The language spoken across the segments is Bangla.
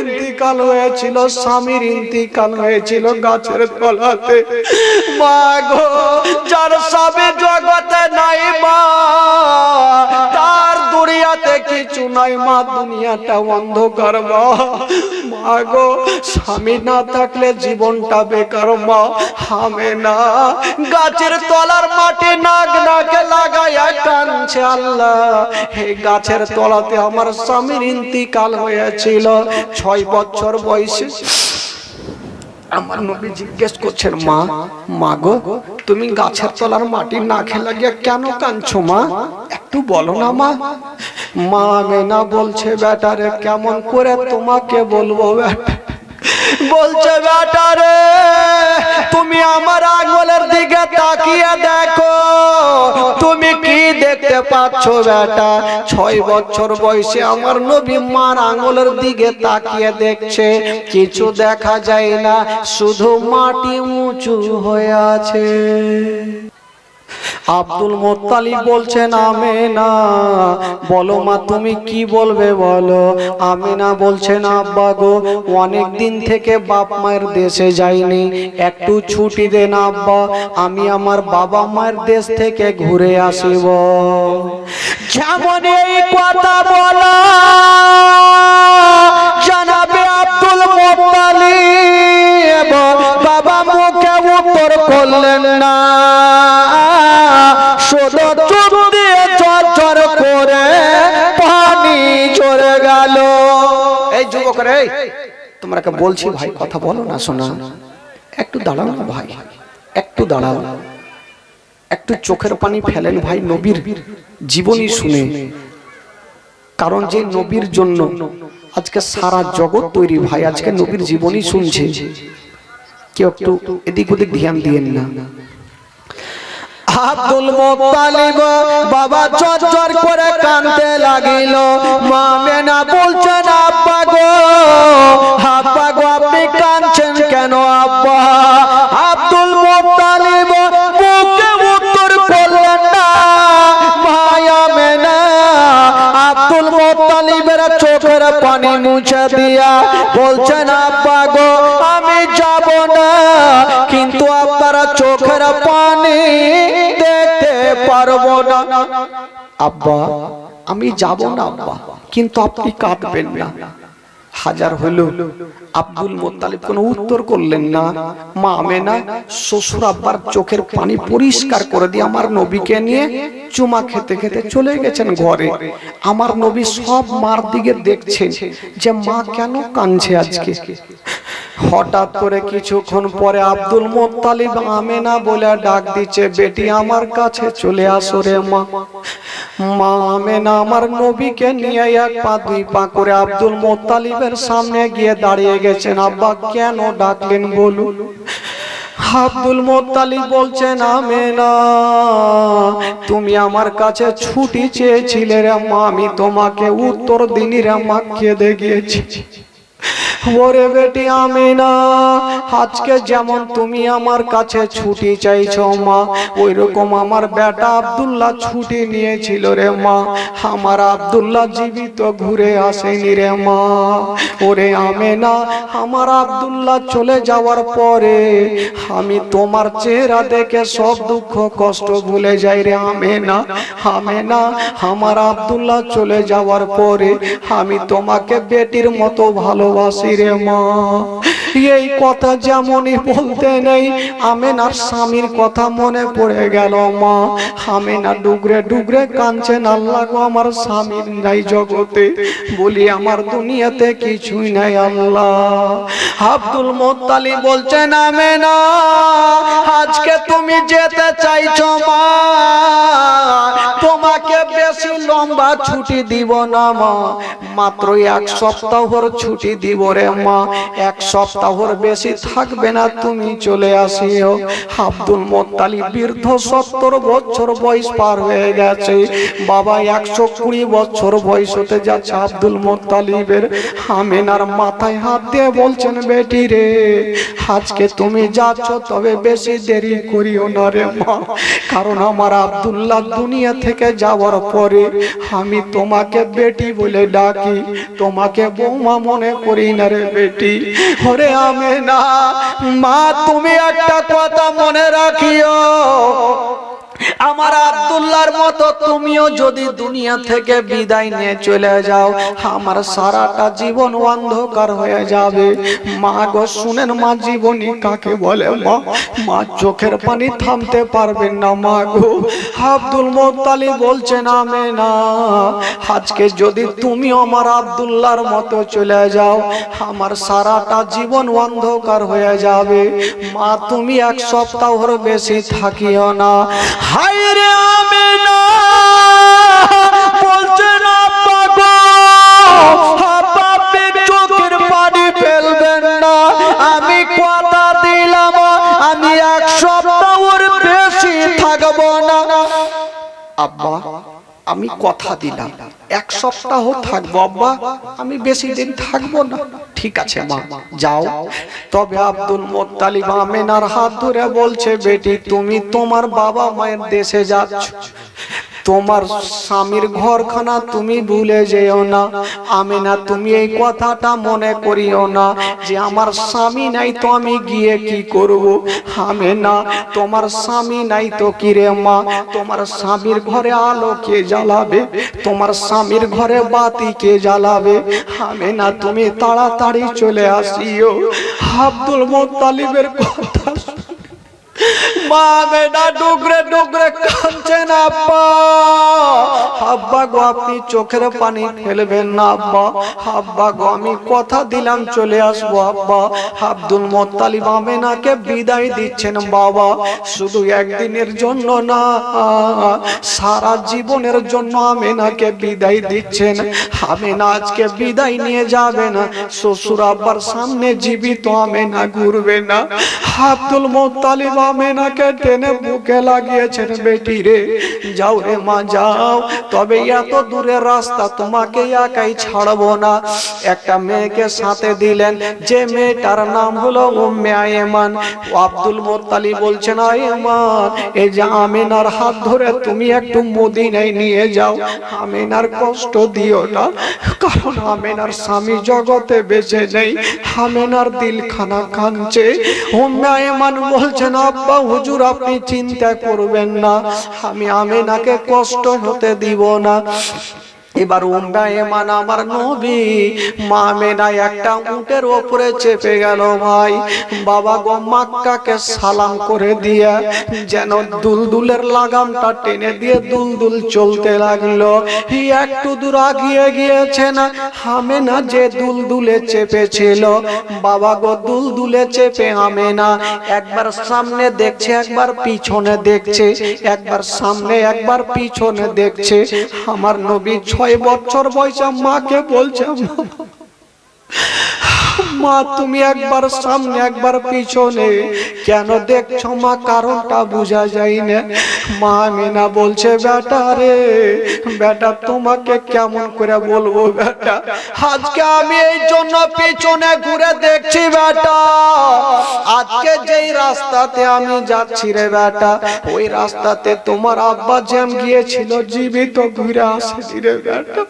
ইন্তিকাল হয়েছিল, স্বামীর ইন্তিকাল হয়েছিল গাছের তলাতে। মা গো, যার স্বামী জগতে নাই মা, তার দুনিয়াতে কিছু নাই মা, দুনিয়াটা অন্ধকার মা। মা গো, স্বামী না থাকলে জীবনটা বেকার মা। হামে না গাছের তলার মাটি নাক নাকে লাগাইয়া কাঁদছে, আল্লাহ এই গাছের তলাতে আমার স্বামীর ইন্তিকাল হয়েছিল 6 বছর বয়সে। আমার নবী জিজ্ঞেস করছেন, মা মা গো, তুমি গাছের তলার মাটি নাকে লাগিয়ে কেন কাঁদছো মা? একটু বলো না মা। মা আমেনা বলছে, বেটারে কেমন করে তোমাকে বলবো বেটা, বলছে বেটারে তুমি আমার আঙ্গুলের দিকে তাকিয়ে দেখো, তুমি কি দেখতে পাচ্ছ বেটা? 6 বছর বয়সে আমার নবী মার আঙ্গুলের দিকে তাকিয়ে দেখছে, কিছু দেখা যায় না, শুধু মাটি উঁচু হয়ে আছে। আব্দুল মুত্তালিব বলছেন, আমেনা বলো মা তুমি কি বলবে বলো। আমেনা বলছেন, আব্বা গো, অনেক দিন থেকে বাপ মায়ের দেশে যাইনি, একটু ছুটি দেন আব্বা, আমি আমার বাবা মায়ের দেশ থেকে ঘুরে আসিব। যেমন এই কথা বলা জানাবে আব্দুল মুত্তালিব বাবা মুখে উত্তর করলেন না, শুধু চুপ দিয়ে ঝরঝর করে পানি ঝরে গেল। এই যুবকরা, এই তোমরাকে বলছি ভাই, কথা বলো না, শোনা, একটু দাঁড়াও না ভাই, একটু দাঁড়াও, একটু চোখের পানি ফেলেন ভাই নবীর জীবনী শুনে। কারণ যে নবীর জন্য আজকে সারা জগৎ তৈরি ভাই, আজকে নবীর জীবনী শুনছে, কেউ একটু এদিক ওদিক ধ্যান দিয়েন না। আব্দুল মুত্তালিব বাবা চরচর করে কাঁদতে লাগিল। মা আমেনা বলছেন, আব্বা গো, আব্বা গো, আপনি কাঁদছেন কেন আব্বা? আব্দুল মুত্তালিব মুখে উত্তর করলেন না। ভাই আমেনা আব্দুল মুত্তালিবের চোখের পানি মুছে দিয়া বলছেন, আব্বা গো, আমি যাব না, কিন্তু আপনারা চোখের পানি দেখতে পারবো না। আব্বা আমি যাব না আব্বা, কিন্তু আপনি কাঁদবেন না। হাজার হলো আব্দুল মুত্তালিব কোনো উত্তর করলেন না। মা আমেনা শ্বশুর আব্বার চোখের পানি পরিষ্কার করে দিয়ে আমার নবীকে নিয়ে চুমা খেতে খেতে চলে গেছেন ঘরে। আমার নবী সব মার দিকে দেখছেন যে মা কেন কাঁদছে আজকে। হঠাৎ করে কিছুক্ষণ পরে আব্দুল মুত্তালিব আমেনা বলে ডাক দিচ্ছে, বেটি আমার কাছে চলে আসো রে মা। মা আমেনা আমার নবীকে নিয়ে 1 পা 2 পা করে আব্দুল মুত্তালিবের সামনে গিয়ে দাঁড়িয়ে গেছেন। আব্বা কেন ডাকলেন বলুন? আব্দুল মুত্তালিব বলছেন, আমেনা তুমি আমার কাছে ছুটি চেয়েছিলে রে মা, আমি তোমাকে উত্তর দিনি রে মা, কেঁদে গিয়েছি। ওরে বেটি আমেনা, আজকে যেমন তুমি আমার কাছে ছুটি চাইছো মা, ওই রকম আমার বেটা আব্দুল্লাহ ছুটি নিয়েছিল রে মা। আমার আব্দুল্লাহ জীবিত ঘুরে আসেনি রে মা। ওরে আমেনা, আমার আব্দুল্লাহ চলে যাওয়ার পরে আমি তোমার চেহারা দেখে সব দুঃখ কষ্ট ভুলে যাই রে আমেনা। আমেনা, আমার আব্দুল্লাহ চলে যাওয়ার পরে আমি তোমাকে বেটির মতো ভালোবাসি রে মা। এই কথা যেমনই বলতে নেই, আমেনার স্বামীর কথা মনে পড়ে গেল মা। আমেনা ডুগরে ডুগরে কাঁদছেন, আল্লাহ গো, আমার স্বামীর নাই জগতে, বলি আমার দুনিয়াতে কিছুই নাই আল্লাহ। আব্দুল মুত্তালিব বলছেন, আমেনা আজকে তুমি যেতে চাইছো মা, তোমাকে বেশি লম্বা ছুটি দিব না মা, মাত্র 1 সপ্তাহর ছুটি দিব রে মা। 1 সপ্তাহ সপ্তাহর বেশি থাকবে না, তুমি চলে আসিও। আব্দুল মুত্তালিব বৃদ্ধ, 70 বছর বয়স পার হয়ে গেছে। বাবা 120 বছর বয়স হতে যাচ্ছে আব্দুল মুত্তালিবের। আমিনার মাথায় হাত দিয়ে বলছেন, বেটি রে, আজকে তুমি যাচ্ছ, তবে বেশি দেরি করিও না রে মা, কারণ আমার আব্দুল্লাহ দুনিয়া থেকে যাওয়ার পরে আমি তোমাকে বেটি বলে ডাকি, তোমাকে বৌমা মনে করি না রে বেটি। ওরে আমিনা, মা তুমি একটা কথা মনে রাখিও, আমার আব্দুল্লাহর মতো তুমিও যদি দুনিয়া থেকে বিদায় নিয়ে চলে যাও, আমার সারাটা জীবন অন্ধকার হয়ে যাবে। মা গো শুনেন মা, জীবনী কাকে বলে মা? মা চোখের পানি থামতে পারবেন না মা গো। আব্দুল মুত্তালিব বলছেন, আমিনা, আজকে যদি তুমি আমার আব্দুল্লাহর মতো চলে যাও, আমার সারাটা জীবন অন্ধকার হয়ে যাবে। মা তুমি 1 সপ্তাহর বেশি থাকিও না। হায়রে আমিনা বলছেন, আব্বা গো, আব্বা আপনি চোখের পানি ফেলবেন না, আমি কথা দিলাম আমি 1 সপ্তাহর বেশি থাকবো না। আব্বা আমি কথা দিলাম 1 সপ্তাহ থাকবো আব্বা, আমি বেশি দিন থাকবো না। ঠিক আছে মা, যাও। তবে আব্দুল মুত্তালিব আমিনার হাত ধরে বলছে, বেটি তুমি তোমার বাবা মায়ের দেশে যাচ্ছ, তোমার স্বামীর ঘরখানা তুমি ভুলে যেও না। আমিনা তুমি এই কথাটা মনে করিও না যে আমার স্বামী নাই তো আমি গিয়ে কি করব। আমিনা তোমার স্বামী নাই তো কি রে মা, তোমার স্বামীর ঘরে আলো কে জ্বালাবে, তোমার স্বামীর ঘরে বাতি কে জ্বালাবে। আমিনা তুমি তাড়াতাড়ি চলে আসিও। আব্দুল মুত্তালিবের কথা মা বেটা ডুগরে ডুগরে কাঁদছেন। আব্বা, আব্বা গো আপনি চোখের পানি ফেলবেন না আব্বা, আব্বা গো আমি কথা দিলাম চলে আসবো আব্বা। আব্দুল মুত্তালিব আমিনাকে বিদায় দিচ্ছেন। বাবা শুধু একদিনের জন্য না, সারা জীবনের জন্য আমিনাকে বিদায় দিচ্ছেন। আমিনা আজকে বিদায় নিয়ে যাবে না, শ্বশুর আব্বার সামনে জীবিত আমিনা ঘুরবে না। আব্দুল মুত্তালিব আমিনাকে টেনে বুকে লাগিয়েছেন, বেটি রে যাও রে মা যাও, তবে এত দূরের রাস্তা তোমাকে একাই ছাড়বো না। একটা মেয়েকে সাথে দিলেন, যে মেয়েটার নাম হলো উম্মে আয়মান। আব্দুল মুত্তালিব বলছেন, আয়মান এই যে আমিনার হাত ধরে তুমি একটু মদিনায় নিয়ে যাও, আমিনার কষ্ট দিও না, কারণ আমিনার স্বামী জগতে বেঁচে নেই, আমিনার দিলখানা কাঁদছে। উম্মে আয়মান বলছেন, আব্বা হুজুর আপনি চিন্তা করবেন না, আমি আমিনাকে কষ্ট হতে দিব না। এবার উম্মে আয়মান আমার নবী মা আমিনা একটা উটের উপরে চেপে গেল। ভাই বাবা গো মক্কাকে সালাম করে দিয়া যেন দুলদুলের লাগামটা টেনে দিয়ে দুলদুল চলতে লাগলো। একটু দূর আগিয়ে গিয়েছেন, আমিনা যে দুলদুলে চেপেছিল, বাবা গো দুলদুলে চেপে আমিনা একবার সামনে দেখছে, একবার পিছনে দেখছে, একবার সামনে একবার পিছনে দেখছে। আমার নবী 6 বছর বয়সে মাকে বলছে, মা তুমি একবার সামনে একবার পিছনে কেন দেখছো মা, কারণটা বোঝা যায় না। মা আমিনা বলছে, বেটা রে বেটা তোমাকে কেমন করে বলবো বেটা, আজকে আমি এই জন্য পিছনে ঘুরে দেখছি বেটা, আজকে যেই রাস্তাতে আমি যাচ্ছি রে বেটা, ওই রাস্তাতে তোমার আব্বা জ্যাম গিয়েছিল, জীবিত ঘুরে আসেনি রে বেটা।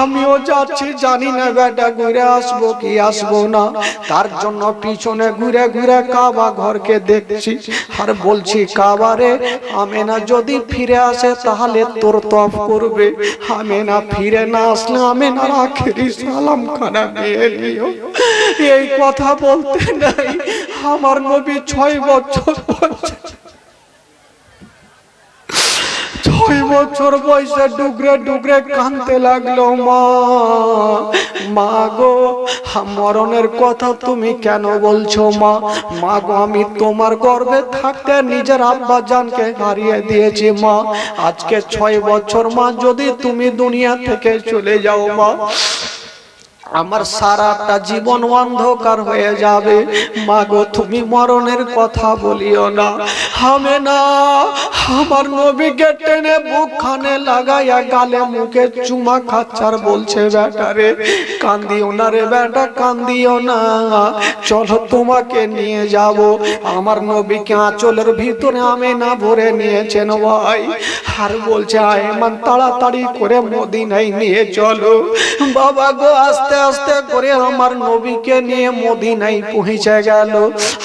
আমিও যাচ্ছি, জানি না বেটা ঘুরে আসবো কি আসবো না, তার জন্য পিছনে ঘুরে ঘুরে কাবা ঘরকে দেখছি আর বলছি, কাবা রে আমিনা যদি ফিরে আসে তাহলে তোর তফ করবে, আমিনা ফিরে না আসলে আমিনার আখেরি সালাম খানা নিয়ে নিও। এই কথা বলতে নাই আমার নবী 6 বছর বয়সে, 6 বছর বয়সে ডুগরে ডুগরে কাঁদতে লাগলো। মা মা গো মরণের কথা তুমি কেন বলছো মা, মা গো আমি তোমার গর্ভে থাকতে নিজের আব্বা জানকে হারিয়ে দিয়েছি মা, আজকে 6 বছর মা যদি তুমি দুনিয়া থেকে চলে যাও মা, আমার সারাটা জীবন অন্ধকার হয়ে যাবে। মা গো তুমি মরণের কথা বলিও না। আমি না আমার নবীকে টেনে বুকখানে লাগাইয়া গালে মুখে চুমা খাচ্ছার বলছে বেটা রে কান্দিও না রে বেটা কান্দিও না, চলো তোমাকে নিয়ে যাব। আমার নবীকে আঁচলের ভিতরে আমি না ভরে নিয়েছেন ভাই, আর বলছে আয়মান তাড়াতাড়ি করে মদিনায় নিয়ে চলো। বাবা গো আস্তে আস্তে করে আমার নবীকে নিয়ে মদিনায় পৌঁছে গেল।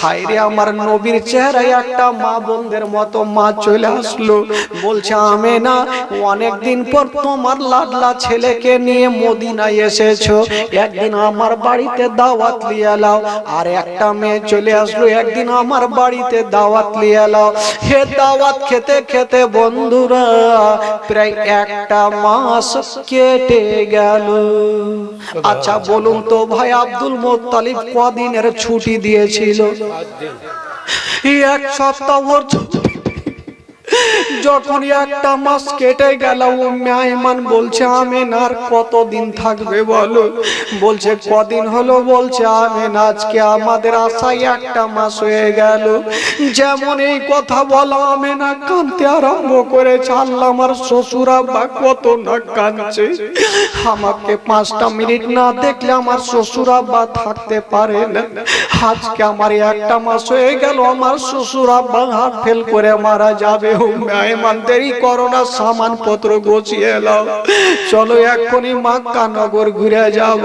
হায়রে আমার নবীর চেহারায় একটা মা বোনদের মতো মা চলে আসলো, বলছে আমেনা অনেকদিন পর তোমার লাডলা ছেলেকে নিয়ে মদিনায় এসেছো, একদিন আমার বাড়িতে দাওয়াত লিয়ে লাও। আর একটা মেয়ে চলে আসলো, একদিন আমার বাড়িতে দাওয়াত লিয়ে লাও। হে দাওয়াত খেতে খেতে বন্ধুরা প্রায় একটা মাস কেটে গেল। আচ্ছা বলুন তো ভাই আব্দুল মুত্তালিব কদিনের ছুটি দিয়েছিল? এক সপ্তাহ। যখন একটা মাস কেটে গেল আয়মান বলছে আমেনা আর কতদিন থাকবে বলো? বলছে কদিন হলো? বলছে আমেনা আজকে আমাদের আশায় একটা মাস হয়ে গেল। যেমন এই কথা বলা আমেনা কাঁদতে আরম্ভ করেছে। আল্লাহ আমার শ্বশুর আব্বা কত না কাঁদছে, আমাকে 5টা মিনিট না দেখলে আমার শ্বশুর আব্বা থাকতে পারে না। আজকে আমার একটা মাস হয়ে গেল, আমার শ্বশুর আব্বা হার্ট ফেল করে মারা যাবে। আয়মান দেরি করো না, সামান পত্র গুছিয়ে নাও, চলো এখনই মক্কা নগর ঘুরে যাব।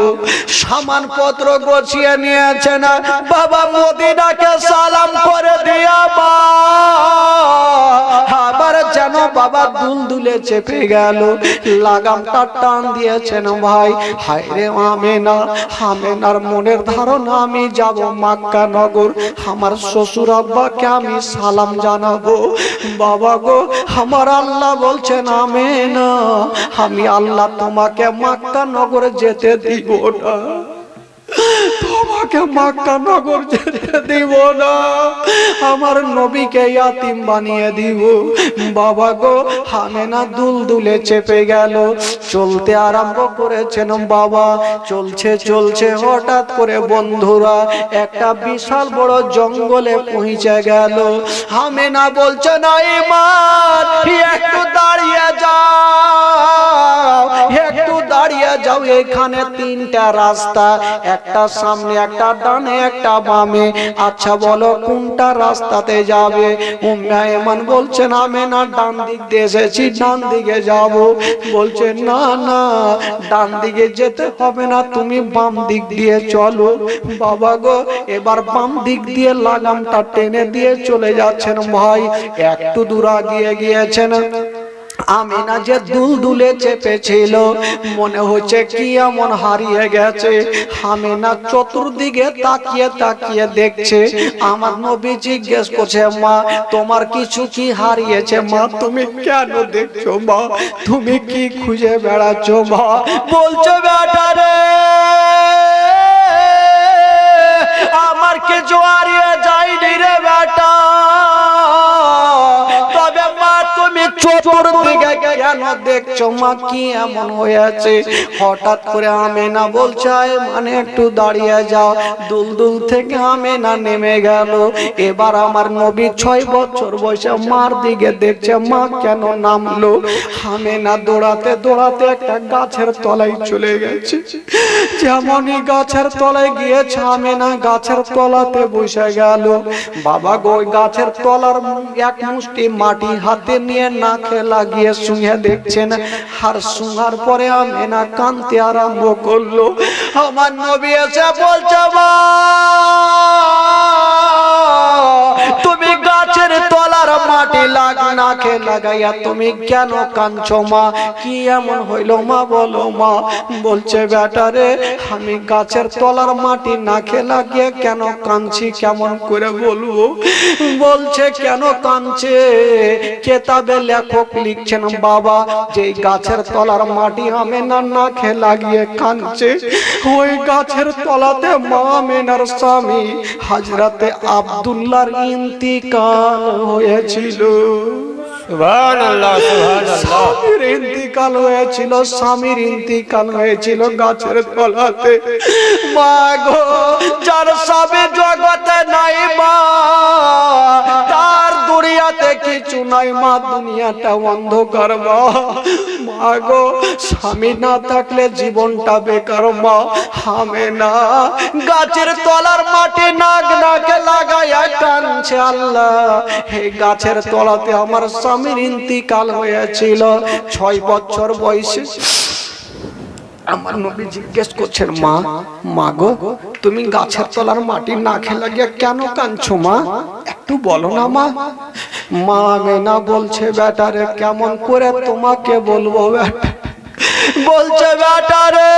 সামান পত্র গুছিয়ে নিয়েছে না বাবা মদিনাকে সালাম করে দিয়া মা আবার যেন বাবা দুলদুলে চেপে গেল, লাগামটা টান দিয়েছেন ভাই। হায়রে আমেনা, আমেনার মনের ধারণা আমি যাব মক্কা নগর, আমার শ্বশুর আব্বাকে আমি সালাম জানাবো। বাবা গো আমার আল্লাহ বলছেন আমেনা আমি আল্লাহ তোমাকে মক্কা নগরে যেতে দিব না, তোমাকে মক্কা নগর যেতে দিব না, আমার নবীকে ইয়াতিম বানিয়ে দিব। বাবা গো আমেনা দুলদুলে চেপে গেল, চলতে আরম্ভ করেছেন। বাবা চলছে চলছে হঠাৎ করে বন্ধুরা একটা বিশাল বড় জঙ্গলে পৌঁছে গেল। আমেনা বলছে না ইমান একটু দাঁড়িয়ে যাও, একটু দাঁড়িয়ে যাও, এখানে 3টা রাস্তা, একটা সামনে একটা ডানে একটা বামে, আচ্ছা বলো কোনটা রাস্তাতে যাবে? উম্মে আয়মান বলছেন আমেনা ডান দিক দিয়ে এসেছি, ডান দিকে যাব। বলছে না না ডান দিকে যেতে হবে না, তুমি বাম দিক দিয়ে চলো। বাবা গো এবার বাম দিক দিয়ে লাগামটা টেনে দিয়ে চলে যাচ্ছেন ভাই। একটু দূর আগিয়ে গিয়েছেন, আমেনা যে দুলদুলে চেপেছিল মনে হচ্ছে কি এমন হারিয়ে গেছে। আমেনা চতুর্দিকে তাকিয়ে তাকিয়ে দেখছে। আমার নবী জিজ্ঞেস করছে মা তোমার কিছু কি হারিয়েছে? মা তুমি কেন দেখছো? মা তুমি কি খুঁজে বেড়াচ্ছ? মা বলছো বেটা রে আমার কিছু হারিয়ে যায়নি রে বেটা, তবে মা তুমি চতুর্দিকে কেন দেখছো? মা কি এমন হয়েছে? হঠাৎ করে আমেনা বলছে মানে একটু দাঁড়িয়ে যাও। দুলদুল থেকে আমেনা নেমে গেল। এবার আমার নবী 6 বছর বয়সে মার দিকে দেখছে, মা কেন নামলো? আমেনা দৌড়াতে দৌড়াতে একটা গাছের তলায় চলে গেছে। যেমনই গাছের তলায় গিয়েছে আমেনা গাছের তলাতে বসে গেল। বাবা গো গাছের তলার এক মুষ্টি মাটি হাতে নিয়ে নাকে লাগিয়ে শুয়ে দেখছেন। আর শুনার পরে আমেনা কাঁদতে আরম্ভ করলো। আমার নবী এসে বলছে মা তুমি গাছের তলার মাটি নাকে লাগাইয়া তুমি কেন কাঁদছো? মা কি এমন হইল মা বলো? মা বলছে বেটা রে আমি গাছের তলার মাটি নাকে লাগিয়ে কেন কাঁদছি কেমন করে বলবো? বলছে কেন কাঁদছে? কেতাবে লেখক লিখছেন বাবা যে গাছের তলার মাটি আমেনার নাকে লাগিয়ে কাঁদছে, ওই গাছের তলাতে মা আমেনার স্বামী হযরতে আব্দুল্লাহর ইন্তিকাল হয়েছিল। সুবহানাল্লাহ সুবহানাল্লাহ। স্বামীর ইন্তিকাল হয়েছিল, স্বামীর ইন্তিকাল হয়েছিল গাছের তলাতে। মা গো, যার স্বামী জগতে নাই মা, তার দুনিয়াতে কিছু নাই মা, দুনিয়াটা অন্ধকার মা। মা গো, স্বামী না থাকলে জীবনটা বেকার মা। হামে না গাছের তলার মাটি নাক নাকে লাগাইয়া কাঁদছে, আল্লাহ এই গাছের তলাতে আমার স্বামীর ইন্তিকাল হয়েছিল 6 বছর বয়সে। আমার নবী জিজ্ঞেস করছেন, মা মা গো, তুমি গাছের তলার মাটি না খেলা গিয়া কেন কাঁদছো মা? একটু বলো না মা। মা আমেনা বলছে, বেটারে কেমন করে তোমাকে বলবো বেটা। বলছে বেটা রে,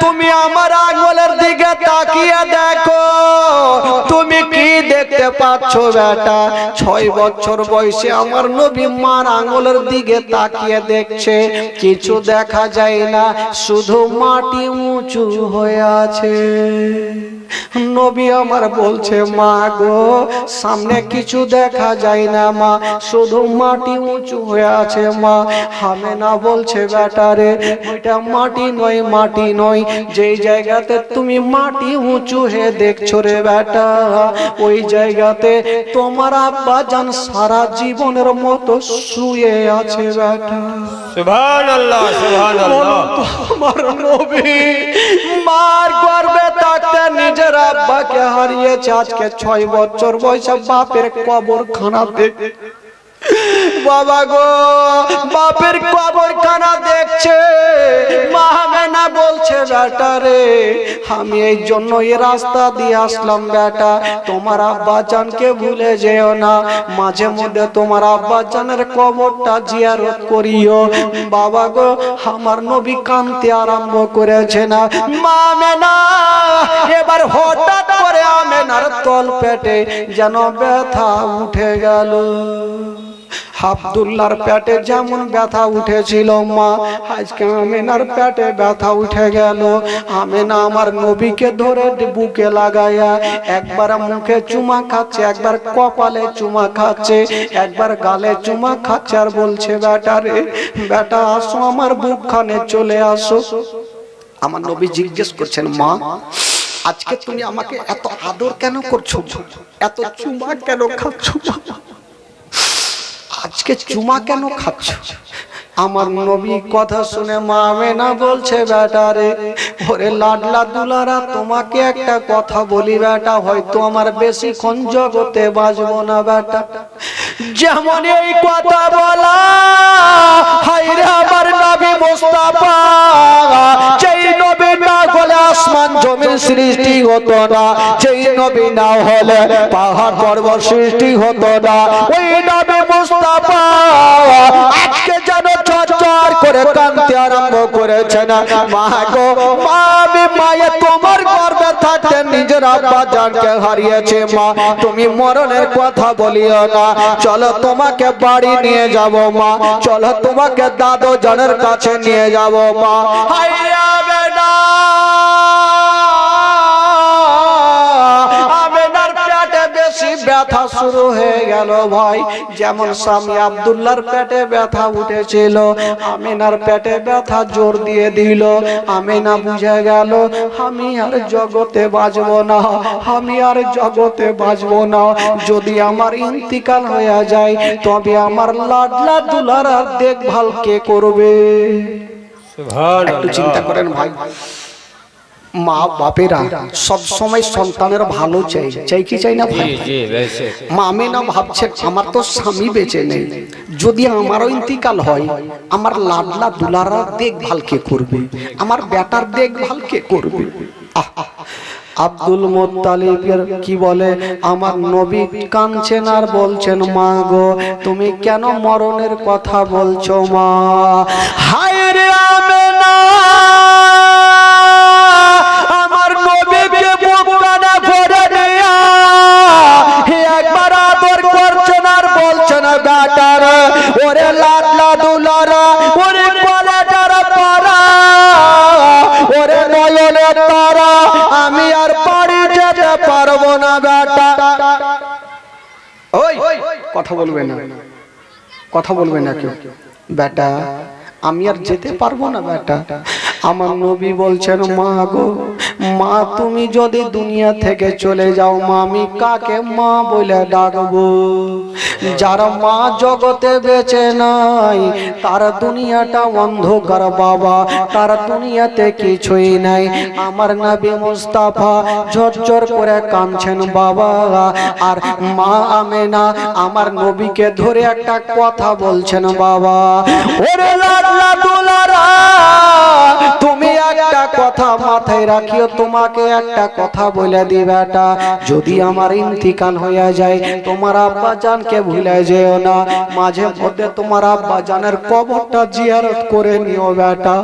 তুমি আমার আঙ্গুলের দিকে তাকিয়ে দেখো, তুমি কি দেখতে পাচ্ছ বেটা? 6 বছর বয়সে আমার নবী মার আঙ্গুলের দিকে তাকিয়ে দেখছে, কিছু দেখা যায় না, শুধু মাটি উঁচু হয়ে আছে। নবী আমার বলছে, মা গো, সামনে কিছু দেখা যায় না মা, শুধু মাটি উঁচু হয়ে আছে মা। আমেনা বলছে, বেটা রে, ওইটা মাটি নয়, মাটি নয়, যেই জায়গাতে তুমি মাটি উঁচু হয়ে দেখছো রে বেটা, ওই জায়গাতে তোমার আব্বা জান সারা জীবনের মতো শুয়ে আছে বেটা। সুবহানাল্লাহ সুবহানাল্লাহ। আমার নবী মার গর্ভে থাকতে নিজের আব্বাকে হারিয়েছে, আজকে 6 বছর বয়সে বাপের কবরখানা দেখে। বাবা গো, বাপের কবরখানা দেখছে। মা আমেনা বলছে, বেটা রে, আমি এই জন্য এই রাস্তা দিয়ে আসলাম বেটা, তোমার আব্বা জানকে ভুলে যেও না, মাঝে মধ্যে তোমার আব্বা জানের কবরটা জিয়ারত করিও। বাবা গো, আমার নবী কাঁদতে আরম্ভ করেছে না। মা আমেনা এবার হঠাৎ করে আমেনার তল পেটে যেন ব্যথা উঠে গেল। আব্দুল্লাহর পেটে যেমন ব্যথা উঠেছিল মা, আজকে আমেনার পেটে ব্যথা উঠে গেল। আমেনা আমার নবীকে ধরে বুকে লাগায়া একবার মুখে চুমা খাচ্ছে, একবার কপালে চুমা খাচ্ছে, একবার গালে চুমা খাচ্ছে, আর বলছে, বেটা রে, বেটা আসো আমার বুকখানে চলে আসো। আমার নবী জিজ্ঞেস করছেন, মা আজকে তুমি আমাকে এত আদর কেন করছো, এত চুমা কেন খাচ্ছ, আজকে চুমা কেন খাচ্ছ? আমার নবী কথা শুনে মা আমেনা বলছে, বেটা রে, ওরে লাডলা দুলারা, তোমাকে একটা কথা বলি বেটা, হয়তো আমার বেশিক্ষণ জগতে বাঁচবো না বেটা। যেমন এই কথা বলা, হায়রে আমার নবী মুস্তাফা, যেই নবী না হলে আসমান জমিন সৃষ্টি হতো না, যেই নবী না হলে পাহাড় পর্বত সৃষ্টি হতো না, ওই নবী মুস্তাফা আজকে যেন চরচর করে কাঁদতে আরম্ভ করেছে না। মা গো, আমি মায়ে তোমার গর্ভে থাকতে নিজের আব্বা জানকে হারিয়েছে মা, তুমি মরণের কথা বলিও না, চলো তোমাকে বাড়ি নিয়ে যাব মা, চলো তোমাকে দাদু জানের কাছে নিয়ে যাব মা। হাইয়া বেটা, আমেনার পেটে বেশি ব্যথা শুরু হয়ে গেল ভাই। যেমন স্বামী আব্দুল্লাহর পেটে ব্যথা উঠেছিল, আমেনার পেটে ব্যথা জোর দিয়ে দিল। আমেনা বুঝে গেল, আমি আর জগতে বাঁচবো না, আমি আর জগতে বাঁচবো না, যদি আমার ইন্তিকাল হয়ে যায় তবে আমার লাডলা দুলার আর দেখভাল কে করবে? একটু চিন্তা করেন ভাই, মা বাপেরা সব সময় সন্তানের ভালো চাই, চাই কি চাই না ভাই? মা আমেনা ভাবছে, আমার তো স্বামী বেঁচে নেই, যদি আমারও ইন্তিকাল হয় আমার লাডলা দুলারা দেখভাল কে করবে, আমার বেটার দেখভাল কে করবে? আব্দুল মুত্তালিবের কি বলে, আমার নবী কাঁদছেন আর বলছেন, মা গো, তুমি কেন মরণের কথা বলছো মা? হায় রে আমেনা, আমার নবীকে বুকখানা ভরে নিয়া একবার আদর করছেন আর বলছেন, বেটার ওরে লাডলা দুলারা, ওরে কলেজার পারা, ওরে নয়নের তারা, আমি আর বাড়ি যেতে পারবো না বেটা। ওই কথা বলবে না, কথা বলবে না কেউ। বেটা আমি আর যেতে পারবো না বেটা। আমার নবী বলছেন মা গো মা তুমি যদি দুনিয়া থেকে চলে যাও মা আমি কাকে মা বলে ডাকবো? যারা মা জগতে বেঁচে নাই তার দুনিয়াটা অন্ধকার বাবা, তার দুনিয়াতে কিছুই নাই। আমার নবী মুস্তাফা ঝরঝর করে কাঁদছেন বাবা। আর মা আমেনা আমার নবীকে ধরে একটা কথা বলছেন বাবা, ওরে লাডলা দুলারা তুমি একটা কথা মাথায় রাখিও, তোমাকে একটা কথা বলে দি বেটা, যদি আমার ইন্তিকাল হয়ে যায় তোমার আব্বা জানকে ভুলে যেও না, মাঝে মধ্যে তোমার আব্বা জানের কবরটা জিয়ারত করে নিও বেটা।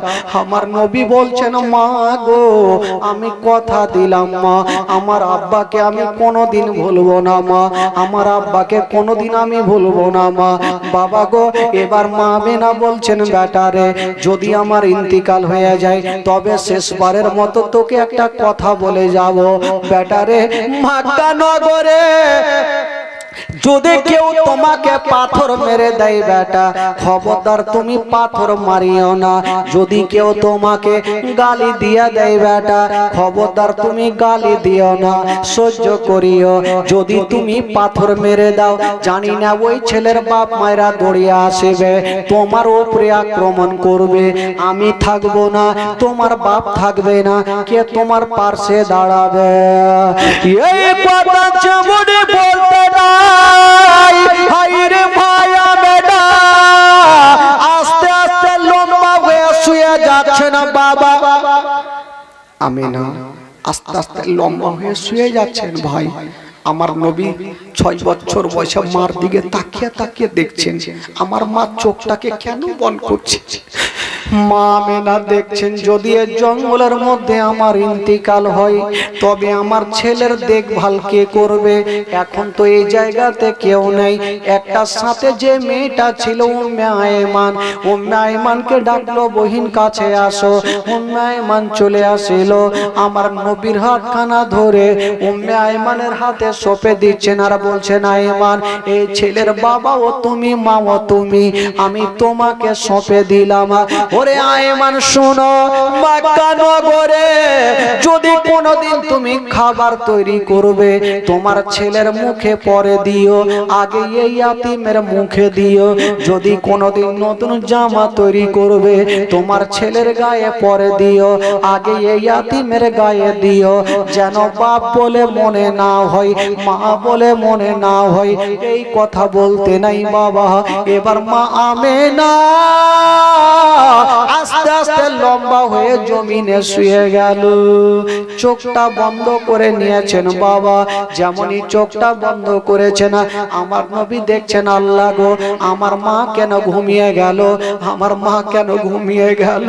আমার নবী বলছেন মা গো আমি কথা দিলাম মা, আমার আব্বাকে আমি কোনোদিন ভুলবো না মা, আমার আব্বাকে কোনোদিন আমি ভুলবো না মা। বাবা গো এবার মা মেনা বলছেন বেটা রে যদি আমার ইন্তিকাল হয়ে যায় তবে শেষবারের মতো তোকে একটা কথা বলে যাব বেটা রে, মক্কা নগরে যদি কেউ তোমাকে পাথর মেরে দেয় বেটা খবরদার তুমি পাথর মারিও না, যদি কেউ তোমাকে গালি দিয়া দেয় বেটা খবরদার তুমি গালি দিও না, সহ্য করিও। যদি তুমি পাথর মেরে দাও জানি না ওই ছেলের বাপ মায়েরা দৌড়িয়ে আসবে তোমার উপরে আক্রমণ করবে, আমি থাকবো না তোমার বাপ থাকবে না, কে তোমার পাশে দাঁড়াবে? এই কথা যেমনি বলতে না হাইরে ভাইয়া বেটা আস্তে আস্তে লম্বা হয়ে শুয়ে যাচ্ছে না বাবা। আমিনা আস্তে আস্তে লম্বা হয়ে শুয়ে যাচ্ছেন ভাই। আমার নবী 6 বছর বয়সে মার দিকে তাকিয়ে তাকিয়ে দেখছেন আমার মা চোখটাকে কেন বন্ধ করছে। মা আমেনা দেখছেন যদি এই জঙ্গলের মধ্যে আমার ইন্তিকাল হয় তবে আমার ছেলের দেখভাল কে করবে? এখন তো এই জায়গাতে কেউ নেই। একটা সাথে যে মেয়েটা ছিল উম্মে আয়মান, উম্মে আয়মানকে ডাকলো বহিন কাছে আসো। উম্মে আয়মান চলে আসিল, আমার নবীর হাতখানা ধরে উম্মে আয়মানের হাতে সঁপে দিচ্ছেন আর বলছেন আয়মান এই ছেলের বাবা ও তুমি মা ও তুমি, আমি তোমাকে সঁপে দিলাম। ওরে আয়মান শোনো মক্কা নগরে যদি কোনোদিন তুমি খাবার তৈরি করবে তোমার ছেলের মুখে পরে দিও, আগে এই ইয়াতিমের মুখে দিও। যদি কোনোদিন নতুন জামা তৈরি করবে তোমার ছেলের গায়ে পরে দিও, আগে এই ইয়াতিমের গায়ে দিও, যেন বাপ বলে মনে না হয় মা বলে মনে না হয়। এই কথা বলতে নাই বাবা। এবার মা আমেনা আস্তে আস্তে লম্বা হয়ে জমিনে শুয়ে গেল, চোখটা বন্ধ করে নিয়েছেন বাবা। যেমনই চোখটা বন্ধ করেছেন আমার নবী দেখছেন আল্লাহ গো আমার মা কেন ঘুমিয়ে গেল, আমার মা কেন ঘুমিয়ে গেল।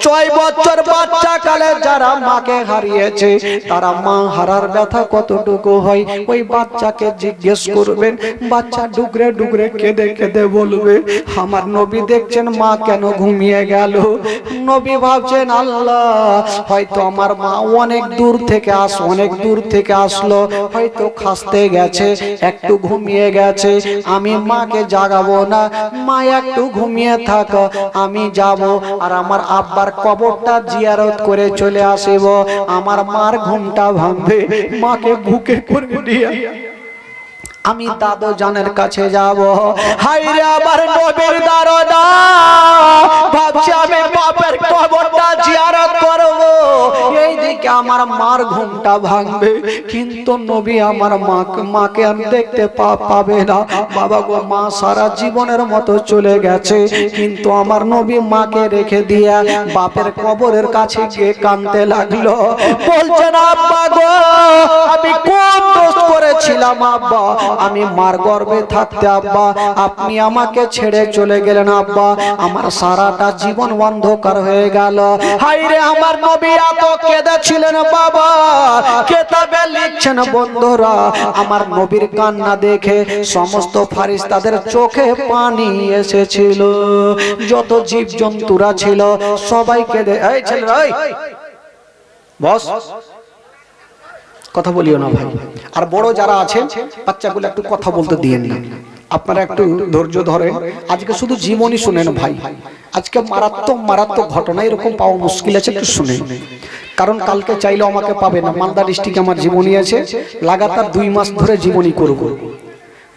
6 বছর বাচ্চা কালে যারা মাকে হারিয়েছে তারা মা হারার ব্যথা কতটুকু হয় ওই বাচ্চাকে জিজ্ঞেস করবেন, বাচ্চা ডুগরে ডুগরে কেঁদে কেঁদে বলবে আমার নবী দেখছেন মা কেন ঘুমিয়ে গেল। নবী ভাবছেন আল্লাহ হয়তো আমার মা অনেক দূর থেকে আসলো, হয়তো খাসতে গেছে একটু ঘুমিয়ে গেছে, আমি মাকে জাগাবো না, মা একটু ঘুমিয়ে থাক, আমি যাব আর আমার আব্বার কবরটা জিয়ারত করে চলে আসব, আমার মার ঘুমটা ভাঙবে, মাকে বুকে করে নিয়ে আমি দাদু জানের কাছে যাব। হায়রে আমার নবীর দারোদা ভাবছি আমি বাপের কবরটা জিয়ারত করব, এইদিকে আমার মার ঘুমটা ভাঙবে, কিন্তু নবী আমার মাকে আর দেখতে পাবে না। বাবা গো মা সারা জীবনের মতো চলে গেছে, কিন্তু আমার নবী মাকে রেখে দিয়া বাপের কবরের কাছে গিয়ে কাঁদতে লাগলো, বলছেন আব্বা গো আমি কোন দোষ করেছিলাম আব্বা, আমি মার গর্ভে থাকতে আব্বা আপনি আমাকে ছেড়ে চলে গেলেন আব্বা, আমার সারাটা জীবন অন্ধকার হয়ে গেল। হায়রে আমার নবী এত কেঁদেছিলেন বাবা, কিতাবে লিখছেন বন্ধুরা আমার নবীর কান্না দেখে সমস্ত ফারিস্তাদের চোখে পানি এসেছিল, যত জীবজন্তুরা ছিল সবাই কেঁদে। এই ছেলে এই বস কথা বলিও না ভাই, আর বড় যারা আছেন বাচ্চাগুলো একটু কথা বলতে দিয়েন না, আপনারা একটু ধৈর্য ধরে, আজকে শুধু জীবনী শুনেন ভাই। আজকে মারাত্মক মারাত্মক ঘটনা এরকম পাওয়া মুশকিল আছে, একটু শুনে। কারণ কালকে চাইলেও আমাকে পাবে না। মালদা ডিস্ট্রিক্টে আমার জীবনী আছে, লাগাতার 2 মাস ধরে জীবনী করব,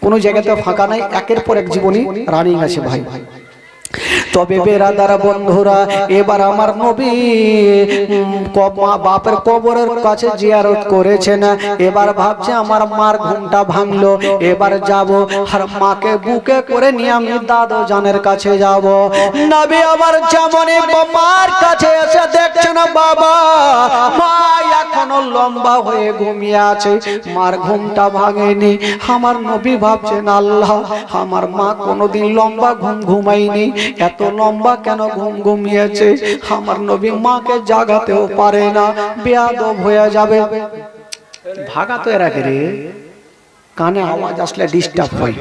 কোনো জায়গাতে ফাঁকা নাই, একের পর এক জীবনী রানিং আছে ভাই। তবে বেরাদার বন্ধুরা, এবার আমার নবী মা বাপের কবরের কাছে জিয়ারত করেছেন, এবার ভাবছে আমার মার ঘুমটা ভাঙলো, এবার যাব আর মাকে বুকে করে নিয়ে আমি দাদু জানের কাছে যাব। নবী আবার যেমনই মার কাছে এসে দেখছেন বাবা মা এখনো লম্বা হয়ে ঘুমিয়ে আছে, মার ঘুমটা ভাঙেনি। আমার নবী ভাবছেন আল্লাহ, আমার মা কোনোদিন লম্বা ঘুম ঘুমায়নি, এত লম্বা কেন ঘুম ঘুমিয়েছে? আমার নবী মাকে জাগাতেও পারে না, বেয়াদব হয়ে যাবে। ভাগা তো এরা রে, কানে আওয়াজ আসলে ডিস্টার্ব হয়।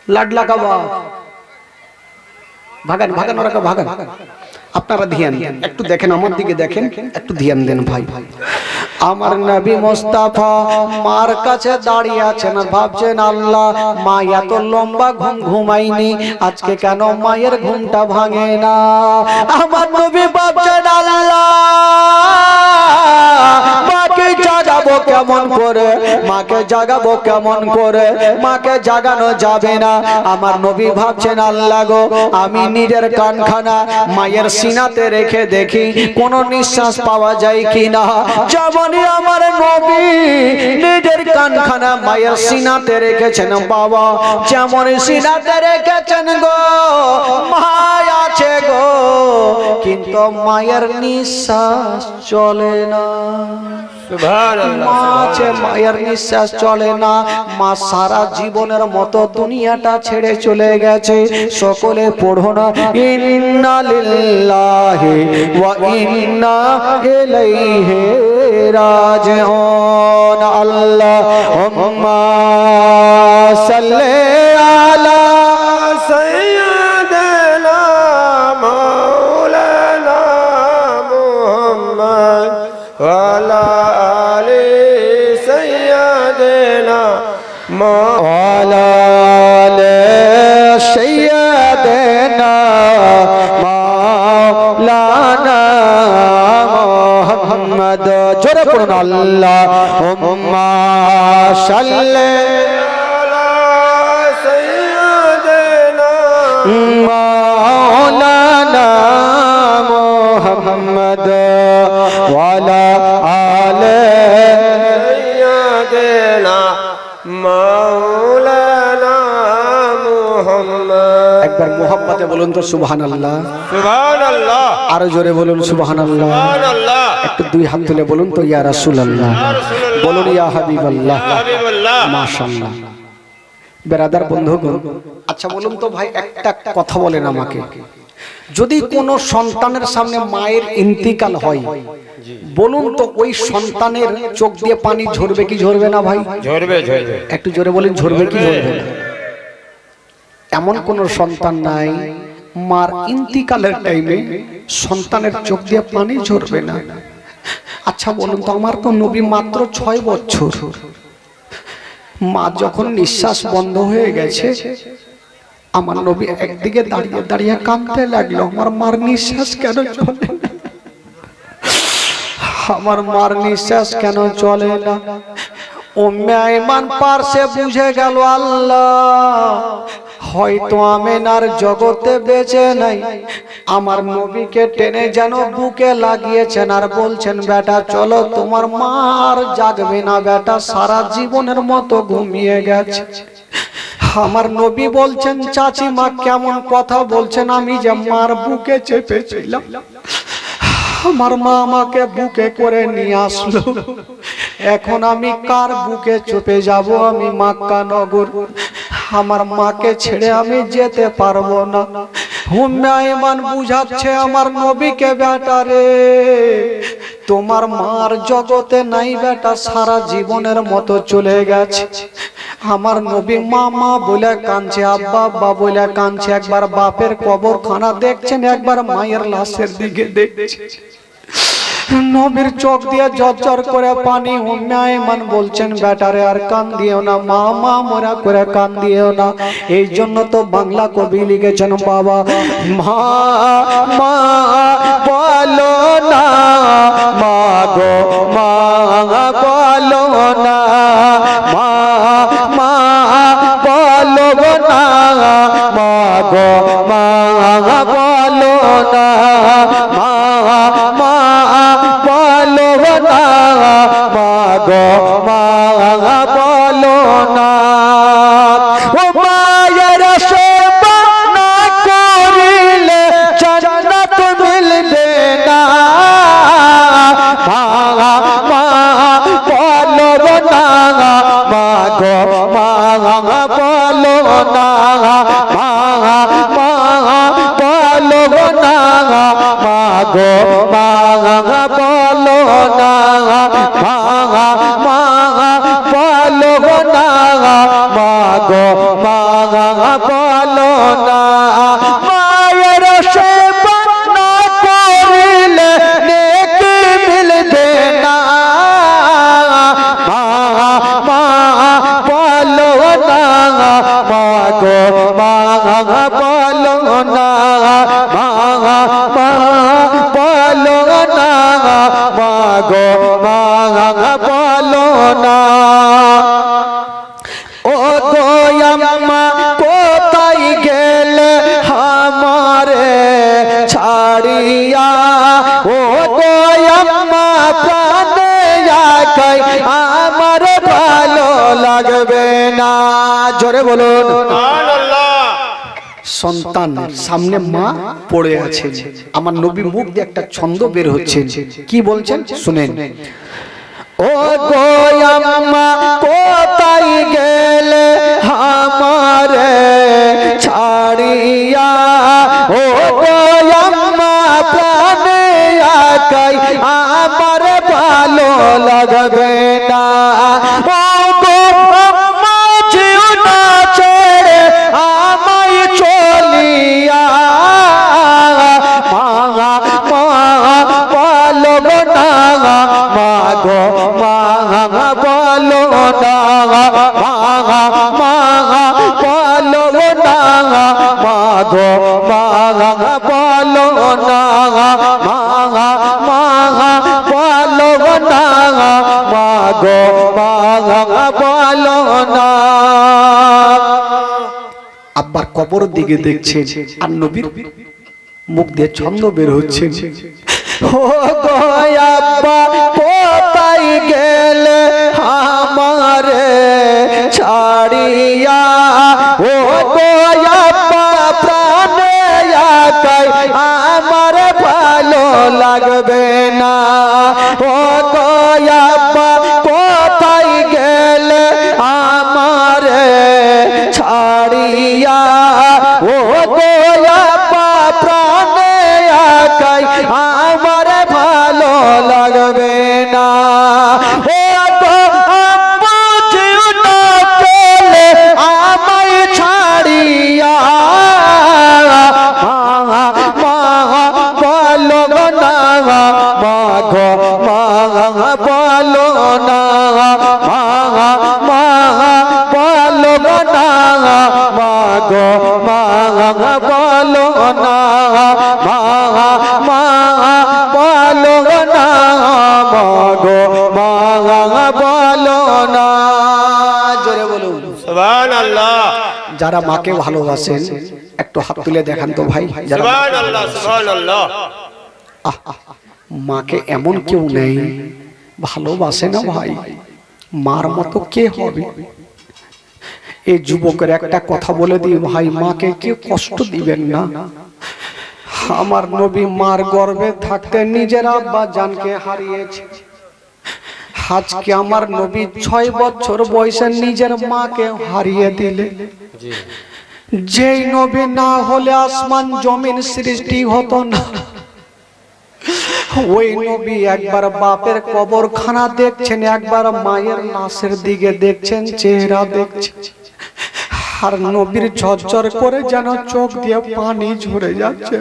লাডলা কাবা ভাগান ভাগান, ওরা ভাগান। আপনারা ধ্যান দেন, একটু দেখেন, আমার দিকে দেখেন, একটু ধ্যান দেন ভাই। আমার নবী মুস্তাফা মার কাছে দাঁড়িয়ে আছেন আর ভাবছেন আল্লাহ, মা এত লম্বা ঘুম ঘুমায়নি, আজকে কেন মায়ের ঘুমটা ভাঙে না? আমার নবী ভাবছেন আল্লাহ, মাকে জাগাবো কেমন করে, মাকে জাগাবো কেমন করে? মাকে জাগানো যাবে না। আমার নবী ভাবছেন আল্লাহ গো, আমি নিজের কানখানা মায়ের সিনাতে রেখে দেখি কোন নিঃশ্বাস পাওয়া যায় কিনা। যেমনই আমার নবী নিজের কানখানা মায়ের সিনাতে রেখেছেন বাবা, যেমন সিনাতে রেখেছেন গো, মা আছে গো, কিন্তু মায়ের নিঃশ্বাস চলে না। মায়ের নিঃশ্বাস চলে না। মা সারা জীবনের মতো দুনিয়াটা ছেড়ে চলে গেছে। সকলে পড়ো না, ইন্না লিল্লাহি ওয়া ইন্না ইলাইহি রাজিউন। আল্লাহুম্মা সাল্লি আলা সাইয়্যিদিনা মাওলানা মুহাম্মদ ওয়া আলা আলি সাইয়্যিদিনা ওয়ালা আলি সাইয়্যিদিনা মাওলানা মুহাম্মদ। জোরে পড়ুন, আল্লাহুম্মা সাল্লি আলা সাইয়্যিদিনা মাওলানা মুহাম্মদ ওয়ালা আলি সাইয়্যিদিনা মাওলানা মুহাম্মদ। একবার মোহাম্মতে বলুন তো সুবহানাল্লাহ। সুবহানাল্লাহ। আরো জোরে বলুন সুবহানাল্লাহ। সুবহানাল্লাহ। একটু 2 হাত তুলে বলুন তো ইয়া রাসূলুল্লাহ, বলুন ইয়া হাবিবাল্লাহ, হাবিবাল্লাহ। মাশাআল্লাহ। বেরাদার বন্ধুগণ, আচ্ছা বলুন তো ভাই, একটা কথা বলেন আমাকে, যদি কোনো সন্তানের সামনে মায়ের ইন্তিকাল হয়, বলুন তো ওই সন্তানের চোখ দিয়ে পানি ঝরবে কি ঝরবে না ভাই? ঝরবে ঝরবে। একটু জোরে বলেন, ঝরবে কি ঝরবে না? এমন কোন সন্তান নাই মার ইন্তিকালের টাইমে সন্তানের চোখ দিয়ে পানি ঝরবে না। আচ্ছা বলুন তো, আমার তো নবী মাত্র 6 বছর, মা যখন নিঃশ্বাস বন্ধ হয়ে গেছে, আমার নবী একদিকে দাঁড়িয়ে দাঁড়িয়ে কাঁদতে লাগলো, আমার মার নিঃশ্বাস কেন চলে না, আমার মার নিঃশ্বাস কেন চলে না? উম্মে আইমান পারসে বুঝে গেল আল্লাহ হয়তো আমেনার জগতে বেঁচে নাই। আমার নবীকে টেনে যেন বুকে লাগিয়েছেন আর বলছেন, বেটা চলো, তোমার মার জাগবে না বেটা, সারা জীবনের মতো ঘুমিয়ে গেছে। আমার নবী বলছেন, চাচি মা কেমন কথা বলছেন, আমি যে মার বুকে চেপেছিলাম, আমার মা আমাকে বুকে করে নিয়ে আসলো, এখন আমি কার বুকে চেপে যাব? আমি মক্কা নগর, আমার মাকে ছেড়ে আমি যেতে পারবো না। উম্মে আইমান বুঝাচ্ছে আমার নবীকে, বেটা রে তোমার মার জগতে নাই বেটা, সারা জীবনের মতো চলে গেছে। আমার নবী মা মা বলে কাঁদছে, আব্বা আব্বা বলে কাঁদছে। একবার বাপের কবরখানা দেখছেন, একবার মায়ের লাশের দিকে দেখছে। নবীর চোখ দিয়ে ঝরঝর করে পানি। উম্মে আইমান বলছেন, বেটারে আর কান দিও না, মা মা মোরা করে কান দিও না। এই জন্য তো বাংলা কবি লিখেছেন, বাবা মা মা বলো না, মা গো মা বলো না, মা মা বলো না, মা গো মা বলো না, মা মা বলো না, মা গো মা বলো না। ও মায়ের সেবা না করিলে জান্নাত মিলবে না, মা মা বলো না, মা গো মা বলো না, মা মা বলো না, মা গো মা বলো না, মা মা বলো না, মা গো মা বলো না। মায়ের সেবা না করিলে নেকি মিলবে না, মা মা বলো না, মা গো মা বলো না, মা মা বলো না, মা গো মা বলো না। ও গো আম্মা কোথায় গেলে আমারে ছাড়িয়া, ও গো আম্মা প্রাণে একাই আমার ভালো লাগবে না। জোরে বলুন। সুবহানাল্লাহ। সন্তান সামনে মা পড়ে আছে, আমার নবী মুখ দিয়ে একটা ছন্দ বের হচ্ছে, কি বলছেন শুনেন। ও গো আম্মা কোথায় গেলে আমারে ছাড়িয়া, ও গো আম্মা প্রাণে একাই আমার ভালো লাগবে না। ও গো আম্মা যেও না ছেড়ে আমায় চলিয়া, মা মা বলো না, মা গো মা বলো না, মা মা বলো না, মা গো মা বলো না, মা মা বলো না, মা গো মা বলো না। আব্বার কবর দিকে দেখছেন আর নবীর মুখ দিয়ে ছন্দ বের হচ্ছে। ও গো আব্বা কোথায় গেলে আমারে ছাড়িয়া, ও গো আব্বা প্রাণে একাই আমার ভালো লাগবে না। ও গো আব্বা কোথায় গেলে আমারে ছাড়িয়া, ও গো আব্বা প্রাণে একাই আমার ভালো লাগবে না। ও গো আব্বা যেও না চলে আমায় ছাড়িয়া, মা মা বলো না, মা গো মা বলো না, মা মা বলো না, মা গো মা বলো না, মা মা বলো না, মা গো মা বলো না। জোরে বলুন সুবহানাল্লাহ। যারা মাকে ভালোবাসেন একটু হাত তুলে দেখান তো ভাই। যারা সুবহানাল্লাহ সুবহানাল্লাহ। মাকে এমন কেউ নেই ভালোবাসে না ভাই, মার মতো কে হবে। এই যুবকের একটা কথা বলে দিই ভাই, মাকে কেউ কষ্ট দিবেন না। আমার নবী মার গর্ভে থাকতে নিজের আব্বা জানকে হারিয়েছে। আজকে আমার নবী 6 বছর বয়সে নিজের মাকে হারিয়ে দিলে, যেই নবী না হলে আসমান জমিন সৃষ্টি হতো না। ওই নবী একবার বাপের কবরখানা দেখছেন, একবার মায়ের লাশের দিকে দেখছেন, চেহারা দেখছেন, আর নবীর ঝরঝর করে যেন চোখ দিয়ে পানি ঝরে যাচ্ছে।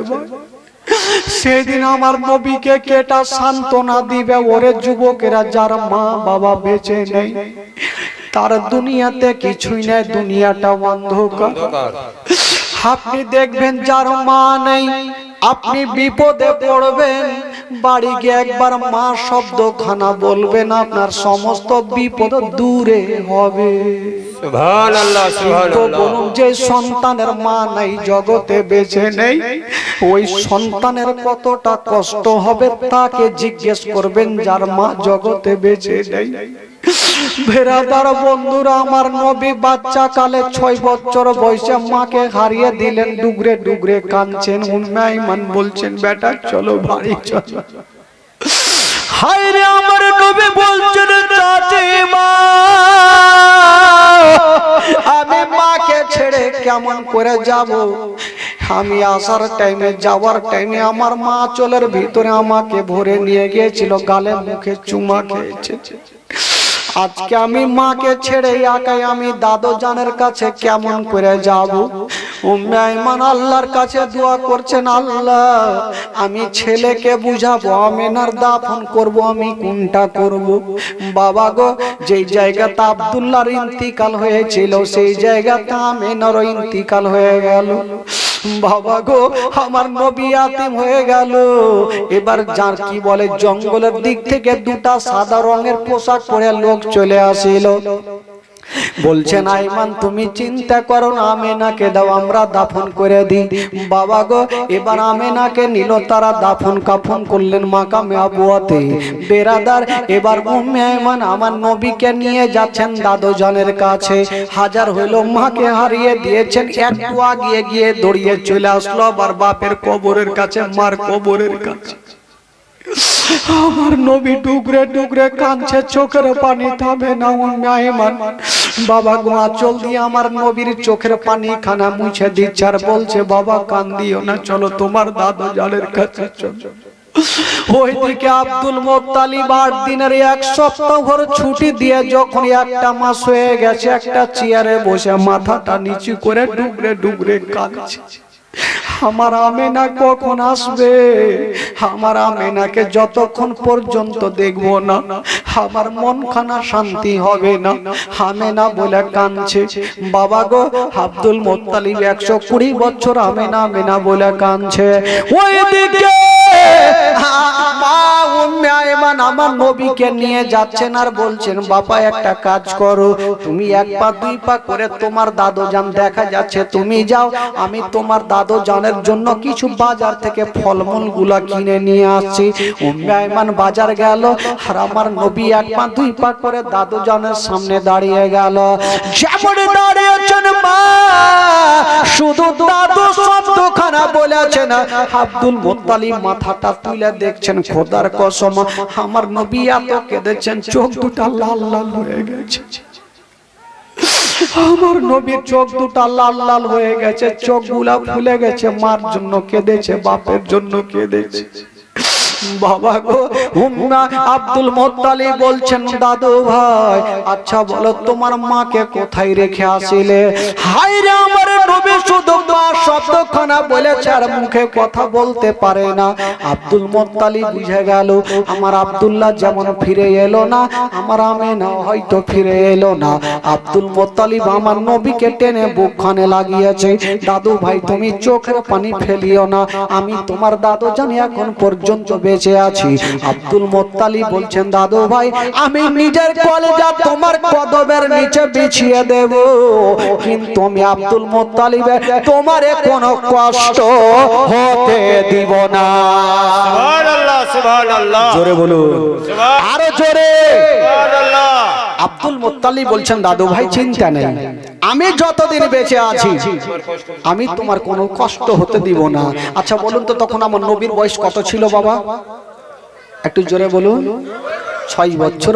সেদিন আমার নবীকে কেটা সান্ত্বনা দিবে? ওরে যুবকেরা, যার মা বাবা বেঁচে নেই, তার দুনিয়াতে কিছুই নেই, দুনিয়াটা অন্ধকার। আপনি দেখবেন যার মা নেই, আপনি বিপদে পড়বেন, বাড়ি গিয়ে একবার মা শব্দখানা বলবেন, আপনার সমস্ত বিপদ দূরে হবে। সুবহানাল্লাহ সুবহানাল্লাহ। বলুন, যে সন্তানের মা নাই, জগতে বেঁচে নেই, ওই সন্তানের কতটা কষ্ট হবে তাকে জিজ্ঞেস করবেন যার মা জগতে বেঁচে নেই। বেরাদার বন্ধুরা, আমার নবী বাচ্চা কালে 6 বছর বয়সে মাকে হারিয়ে দিলেন, ডুগরে ডুগরে কাঁদছেন। উম্মে আইমান বলছেন, বেটা চলো বাড়ি চলো। হায় রে আমার নবী বলছেন, চাচি মা, আমি মাকে ছেড়ে কেমন করে যাব? আমি আসার টাইমে, যাওয়ার টাইমে আমার মা চলের ভিতরে আমাকে ভরে নিয়ে গিয়েছিল, গালে মুখে চুমা খেয়েছে। আজকে আমি মাকে ছেড়ে একাই আমি দাদু জানের কাছে কেমন করে যাব? উম্মে আইমান আল্লাহর কাছে দোয়া করছেন, আল্লাহ আমি ছেলেকে বুঝাবো, আমেনার দাফন করব, আমি কোনটা করব? বাবা গো, যেই জায়গাতে আব্দুল্লাহর ইন্তিকাল হয়েছিল সেই জায়গাতে আমেনার ইন্তিকাল হয়ে গেল। বাবা গো, আমার নবী ইয়াতীম হয়ে গেল। এবার যার কি বলে, জঙ্গলের দিক থেকে 2টা সাদা রঙের পোশাক পরে লোক চলে আসিল। বলছেন, আইমান তুমি চিন্তা করো না, আমেনাকে দাও, আমরা দাফন করে দিই। বাবা গো, এবার আমেনাকে নিল, তারা দাফন কাফন করলেন মাকামে আবুয়াতে। বেরাদার, এবার উম্মে আইমান আমার নবীকে নিয়ে যাচ্ছেন দাদু জানের কাছে। হাজার হইল, মাকে হারিয়ে দিয়েছেন, একটু আগিয়ে গিয়ে দৌড়িয়ে চলে আসলো আবার বাপের কবরের কাছে, মার কবরের কাছে। আমার নবী ডুগরে ডুগরে কাঁদছে, চোখের পানি থামে না। উম্মে আইমান বাবা গো আঁচল দিয়ে আমার নবীর চোখের পানি খানা মুছে দিচ্ছে, আর বলছে, বাবা কান্দিও না, চলো তোমার দাদু জানের কাছে চলো। ওইদিকে আব্দুল মুত্তালিব 8 দিনের 1 সপ্তাহ ভর ছুটি দিয়ে যখন 1টা মাস হয়ে গেছে, একটা চেয়ারে বসে মাথাটা নিচু করে ডুগরে ডুগরে কাঁদছে। আমার আমেনা কখন আসবে? আমার আমেনাকে যতক্ষণ পর্যন্ত দেখব না আমার মনখানা শান্তি হবে না। আমেনা বলে কাঁদছে। বাবা গো, আব্দুল মুত্তালিব 120 বছর আমেনা আমেনা বলে কাঁদছে। ওইদিকে মা উম্মে আইমান আমার নবীকে নিয়ে যাচ্ছেন আর বলছেন, বাবা একটা কাজ করো, তুমি 1 পা 2 পা করে তোমার দাদু জান দেখা যাচ্ছে, তুমি যাও, আমি তোমার দাদু জানের জন্য কিছু বাজার থেকে ফলমূল গুলা কিনে নিয়ে আসছি। উম্মে আইমান বাজার গেল, আর আমার নবী 1 পা 2 পা করে দাদু জানের সামনে দাঁড়িয়ে গেল। যেমন দাঁড়িয়েছেন মা, শুধু দাদু শব্দখানা বলেছেন, আব্দুল মুত্তালিব মাথাটা তুলে দেখছেন, খোদার কসম আমার নবী এত কেঁদেছেন, চোখ দুটা লাল লাল হয়ে গেছে। আমার নবীর চোখ দুটা লাল লাল হয়ে গেছে, চোখগুলা ফুলে গেছে, মার জন্য কেঁদেছে, বাপের জন্য কেঁদেছে। বাবা গো, আব্দুল মুত্তালিব বলছেন, দাদু ভাই আচ্ছা বলো তোমার মাকে কোথায় রেখে আসিলে? হায় রে আমার নবী শুধু মা শব্দখানা বলেছে আর মুখে কথা বলতে পারে না। আব্দুল মুত্তালিব বুঝে গেল আমার আব্দুল্লাহ যেমন ফিরে এলো না, আমার আমেনা হয়তো ফিরে এলো না। আব্দুল মুত্তালিব আমার নবীকে টেনে বুকখানে লাগিয়েছে। দাদু ভাই তুমি চোখের পানি ফেলিও না, আমি তোমার দাদু জানি এখন পর্যন্ত বেঁচে আছি। আব্দুল মুত্তালিব বলছেন, দাদু ভাই আমি নিজের কলেজা তোমার কদমের নিচে বিছিয়ে দেব, কিন্তু আমি আব্দুল মুত্তালিব তোমারে কোনো কষ্ট হতে দিব না। সুবহানাল্লাহ সুবহানাল্লাহ। জোরে বলুন, আরো জোরে। সুবহানাল্লাহ। আব্দুল মুত্তালিব বলছেন, দাদু ভাই চিন্তা নেই, আমি যতদিন বেঁচে আছি আমি তোমার কোনো কষ্ট হতে দিব না। আচ্ছা বলুন তো, তখন আমার নবীর বয়স কত ছিল বাবা? একটু জোরে বলুন। 6 বছর।